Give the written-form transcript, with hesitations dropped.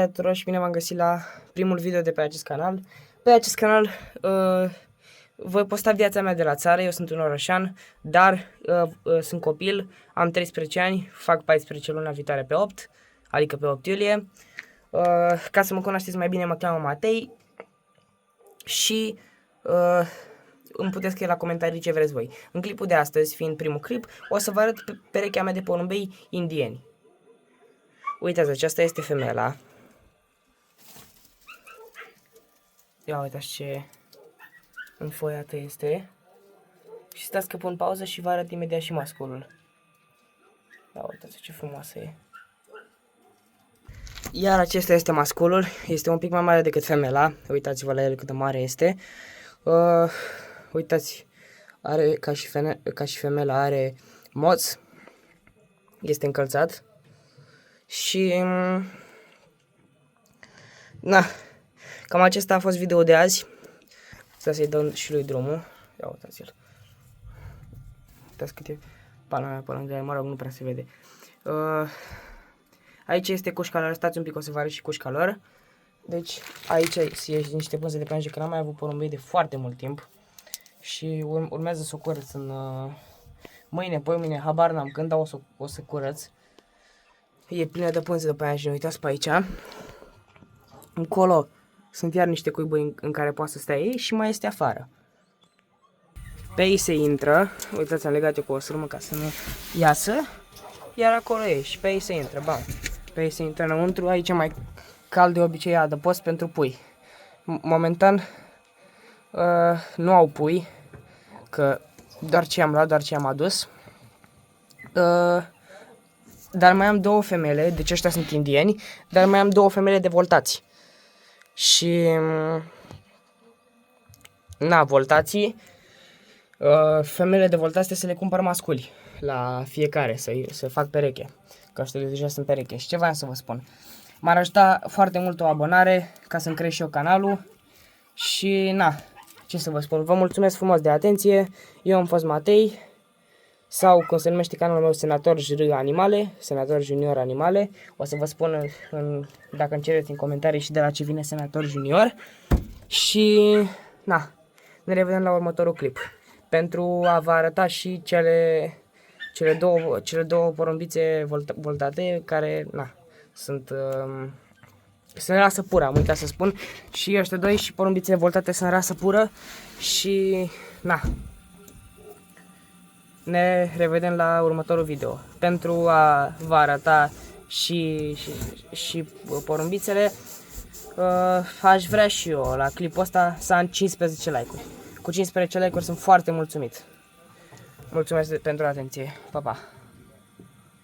Tuturor și bine v-am găsit la primul video de pe acest canal. Pe acest canal voi posta viața mea de la țară. Eu sunt un orășan, dar sunt copil, am 13 ani, fac 14 luna viitoare pe 8, adică pe 8 iulie. Ca să mă cunoașteți mai bine, mă cheamă Matei și îmi puteți scrie la comentarii ce vreți voi. În clipul de astăzi, fiind primul clip, o să vă arăt perechea mea de porumbei indieni. Uitați, aceasta este femela. Ia uitați ce înfoiată este. Și stați că pun pauză și vă arăt imediat și masculul. Ia uitați ce frumoasă e. Iar acesta este masculul. Este un pic mai mare decât femela. Uitați-vă la el cât de mare este. Uitați, are ca și femela are moț. Este încălțat. Și na, cam acesta a fost video de azi. Să-i dăm și lui drumul. Ia uitați-l. Uitați câte pana mea pe lângă el, mă rog, nu prea se vede. Aici este cușca lor, stați un pic, o să vă arăt și cușca lor. Deci aici sunt niște pânze de pânze, că n-am mai avut porumbei de foarte mult timp. Și urmează să o curăț în mâine, poimâine, habar n-am când, dar o să curăț. E plină de pânze de pânze, uitați pe aici. Încolo sunt iar niște cuiburi în care poate să stea ei și mai este afară. Pe ei se intră, uitați, am legat eu cu o sârmă ca să nu iasă. Iar acolo e și pe ei se intră, bam. Pe ei se intră înăuntru, aici e mai cald de obicei, adăpost pentru pui. Momentan nu au pui, că doar ce am luat, doar ce am adus. Dar mai am două femele, deci ăștia sunt indieni, dar mai am două femele de voltați. Și na, voltații, femelele de voltați să le cumpăr masculi la fiecare, să fac pereche, că ăștia deja sunt pereche. Și ce voiam să vă spun, m-ar ajuta foarte mult o abonare ca să-mi crești și eu canalul. Și na, ce să vă spun, vă mulțumesc frumos de atenție, eu am fost Matei, sau cum se numește canalul meu, Senator JR Animale, Senator Junior Animale. O să vă spun dacă îmi cereți în comentarii și de la ce vine Senator Junior. Și na, ne revedem la următorul clip, pentru a vă arăta și cele două porumbițe voltate care na, sunt rasă pură, am uitat să spun. Și ăștia doi și porumbițele voltate sunt rasă pură. Și na, ne revedem la următorul video. Pentru a vă arăta și porumbițele, aș vrea și eu la clipul ăsta să am 15 like-uri. Cu 15 like-uri sunt foarte mulțumit. Mulțumesc pentru atenție. Pa, pa!